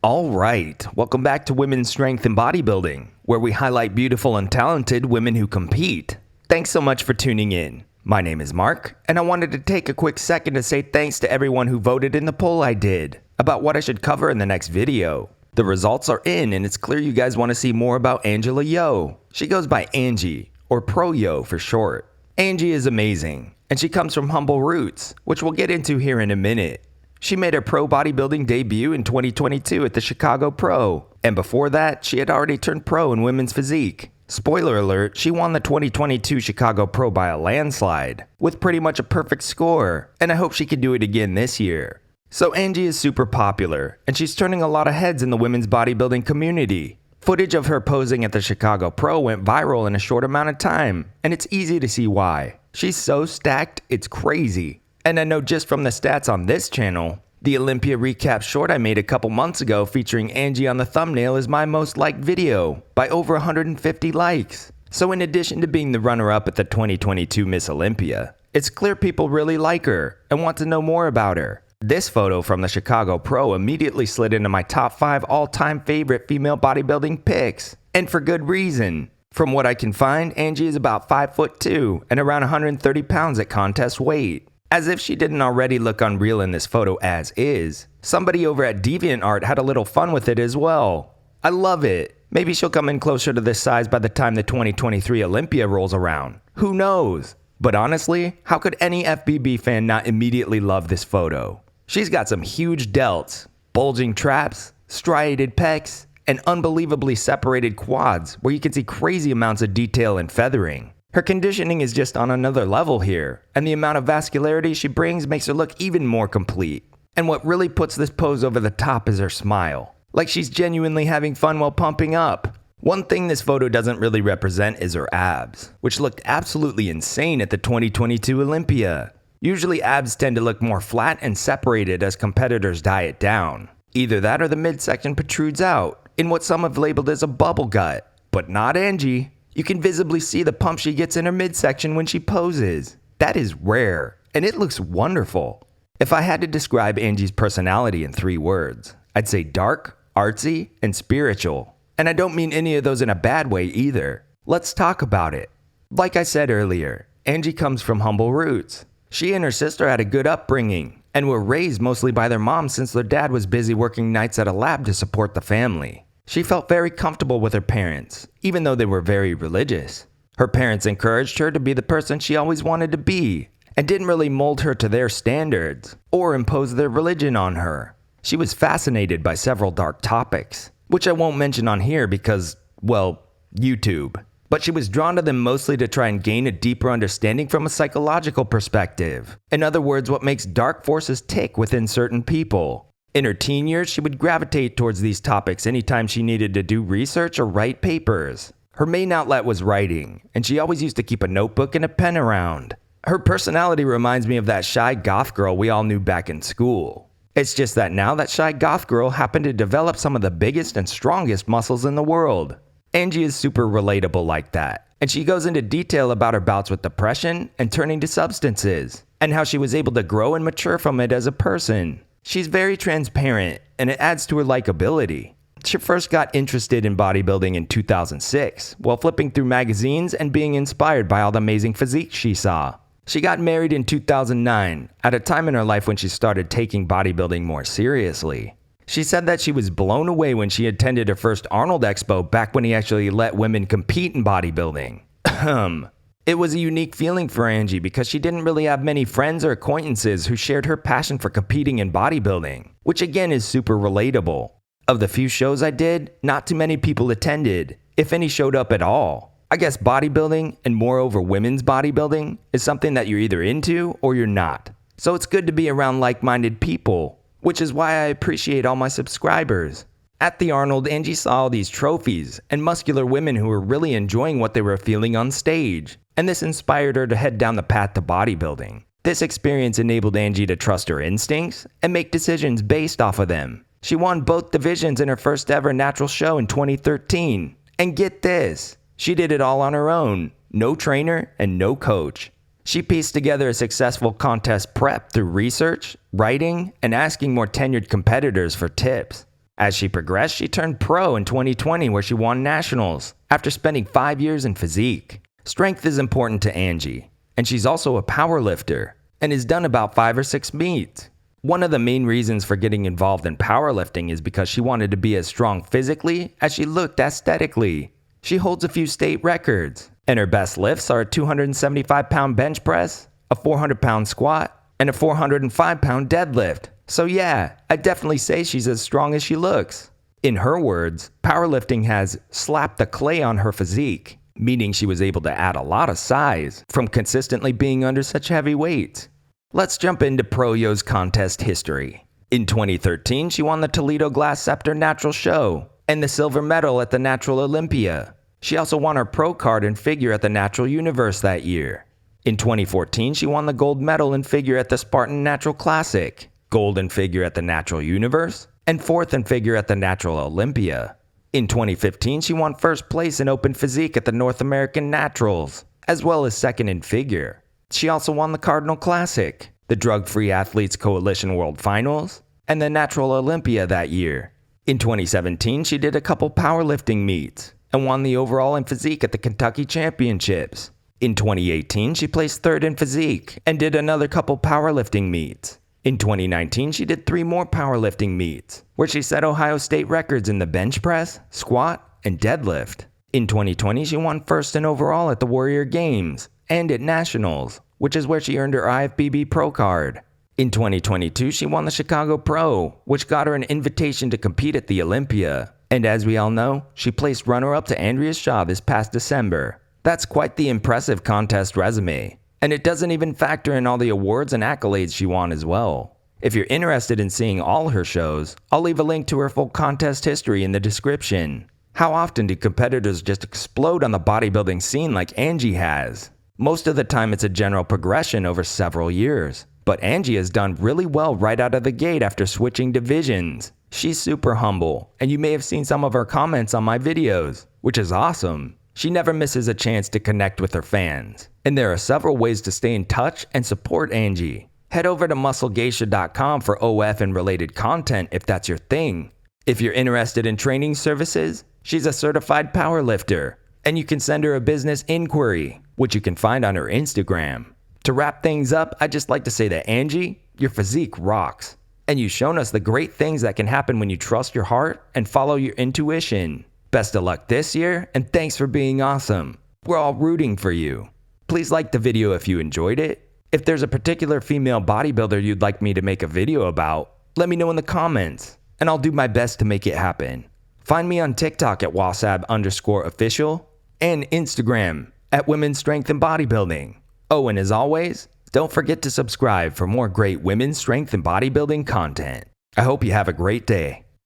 All right, welcome back to Women's Strength and Bodybuilding, where we highlight beautiful and talented women who compete. Thanks so much for tuning in. My name is Mark, and I wanted to take a quick second to say thanks to everyone who voted in the poll I did about what I should cover in the next video. The results are in, and it's clear you guys want to see more about Angela Yeo. She goes by Angie, or Pro Yeo for short. Angie is amazing, and she comes from humble roots, which we'll get into here in a minute. She made her pro bodybuilding debut in 2022 at the Chicago Pro, and before that, she had already turned pro in women's physique. Spoiler alert, she won the 2022 Chicago Pro by a landslide, with pretty much a perfect score, and I hope she can do it again this year. So Angie is super popular, and she's turning a lot of heads in the women's bodybuilding community. Footage of her posing at the Chicago Pro went viral in a short amount of time, and it's easy to see why. She's so stacked, it's crazy. And I know just from the stats on this channel, the Olympia recap short I made a couple months ago featuring Angie on the thumbnail is my most liked video, by over 150 likes. So in addition to being the runner-up at the 2022 Miss Olympia, it's clear people really like her and want to know more about her. This photo from the Chicago Pro immediately slid into my top 5 all-time favorite female bodybuilding pics, and for good reason. From what I can find, Angie is about 5'2" and around 130 pounds at contest weight. As if she didn't already look unreal in this photo as is, somebody over at DeviantArt had a little fun with it as well. I love it. Maybe she'll come in closer to this size by the time the 2023 Olympia rolls around. Who knows? But honestly, how could any FBB fan not immediately love this photo? She's got some huge delts, bulging traps, striated pecs, and unbelievably separated quads where you can see crazy amounts of detail and feathering. Her conditioning is just on another level here, and the amount of vascularity she brings makes her look even more complete. And what really puts this pose over the top is her smile, like she's genuinely having fun while pumping up. One thing this photo doesn't really represent is her abs, which looked absolutely insane at the 2022 Olympia. Usually abs tend to look more flat and separated as competitors diet down. Either that or the midsection protrudes out, in what some have labeled as a bubble gut, but not Angie. You can visibly see the pump she gets in her midsection when she poses. That is rare, and it looks wonderful. If I had to describe Angie's personality in 3 words, I'd say dark, artsy, and spiritual. And I don't mean any of those in a bad way either. Let's talk about it. Like I said earlier, Angie comes from humble roots. She and her sister had a good upbringing, and were raised mostly by their mom since their dad was busy working nights at a lab to support the family. She felt very comfortable with her parents, even though they were very religious. Her parents encouraged her to be the person she always wanted to be, and didn't really mold her to their standards, or impose their religion on her. She was fascinated by several dark topics, which I won't mention on here because, well, YouTube. But she was drawn to them mostly to try and gain a deeper understanding from a psychological perspective. In other words, what makes dark forces tick within certain people. In her teen years, she would gravitate towards these topics anytime she needed to do research or write papers. Her main outlet was writing, and she always used to keep a notebook and a pen around. Her personality reminds me of that shy goth girl we all knew back in school. It's just that now that shy goth girl happened to develop some of the biggest and strongest muscles in the world. Angie is super relatable like that, and she goes into detail about her bouts with depression and turning to substances, and how she was able to grow and mature from it as a person. She's very transparent, and it adds to her likability. She first got interested in bodybuilding in 2006, while flipping through magazines and being inspired by all the amazing physique she saw. She got married in 2009, at a time in her life when she started taking bodybuilding more seriously. She said that she was blown away when she attended her first Arnold Expo back when he actually let women compete in bodybuilding. It was a unique feeling for Angie because she didn't really have many friends or acquaintances who shared her passion for competing in bodybuilding, which again is super relatable. Of the few shows I did, not too many people attended, if any showed up at all. I guess bodybuilding, and moreover women's bodybuilding, is something that you're either into or you're not. So it's good to be around like-minded people, which is why I appreciate all my subscribers. At the Arnold, Angie saw all these trophies and muscular women who were really enjoying what they were feeling on stage, and this inspired her to head down the path to bodybuilding. This experience enabled Angie to trust her instincts and make decisions based off of them. She won both divisions in her first ever natural show in 2013. And get this, she did it all on her own, no trainer and no coach. She pieced together a successful contest prep through research, writing, and asking more tenured competitors for tips. As she progressed, she turned pro in 2020 where she won nationals after spending 5 years in physique. Strength is important to Angie, and she's also a power lifter and has done about 5 or 6 meets. One of the main reasons for getting involved in powerlifting is because she wanted to be as strong physically as she looked aesthetically. She holds a few state records, and her best lifts are a 275-pound bench press, a 400-pound squat, and a 405-pound deadlift. So yeah, I'd definitely say she's as strong as she looks. In her words, powerlifting has slapped the clay on her physique, meaning she was able to add a lot of size from consistently being under such heavy weights. Let's jump into Pro Yeo's contest history. In 2013, she won the Toledo Glass Scepter Natural Show and the silver medal at the Natural Olympia. She also won her pro card in figure at the Natural Universe that year. In 2014, she won the gold medal in figure at the Spartan Natural Classic, gold in figure at the Natural Universe, and fourth in figure at the Natural Olympia. In 2015, she won first place in open physique at the North American Naturals, as well as second in figure. She also won the Cardinal Classic, the Drug-Free Athletes Coalition World Finals, and the Natural Olympia that year. In 2017, she did a couple powerlifting meets and won the overall in physique at the Kentucky Championships. In 2018, she placed third in physique and did another couple powerlifting meets. In 2019, she did 3 more powerlifting meets, where she set Ohio State records in the bench press, squat, and deadlift. In 2020, she won first in overall at the Warrior Games and at Nationals, which is where she earned her IFBB Pro card. In 2022, she won the Chicago Pro, which got her an invitation to compete at the Olympia. And as we all know, she placed runner-up to Andrea Shaw this past December. That's quite the impressive contest resume. And it doesn't even factor in all the awards and accolades she won as well. If you're interested in seeing all her shows, I'll leave a link to her full contest history in the description. How often do competitors just explode on the bodybuilding scene like Angie has? Most of the time it's a general progression over several years. But Angie has done really well right out of the gate after switching divisions. She's super humble, and you may have seen some of her comments on my videos, which is awesome. She never misses a chance to connect with her fans. And there are several ways to stay in touch and support Angie. Head over to musclegeisha.com for OF and related content if that's your thing. If you're interested in training services, she's a certified powerlifter, and you can send her a business inquiry, which you can find on her Instagram. To wrap things up, I'd just like to say that Angie, your physique rocks. And you've shown us the great things that can happen when you trust your heart and follow your intuition. Best of luck this year, and thanks for being awesome. We're all rooting for you. Please like the video if you enjoyed it. If there's a particular female bodybuilder you'd like me to make a video about, let me know in the comments, and I'll do my best to make it happen. Find me on TikTok at wasab_official and Instagram at Women's Strength and Bodybuilding. Oh, and as always, don't forget to subscribe for more great women's strength and bodybuilding content. I hope you have a great day.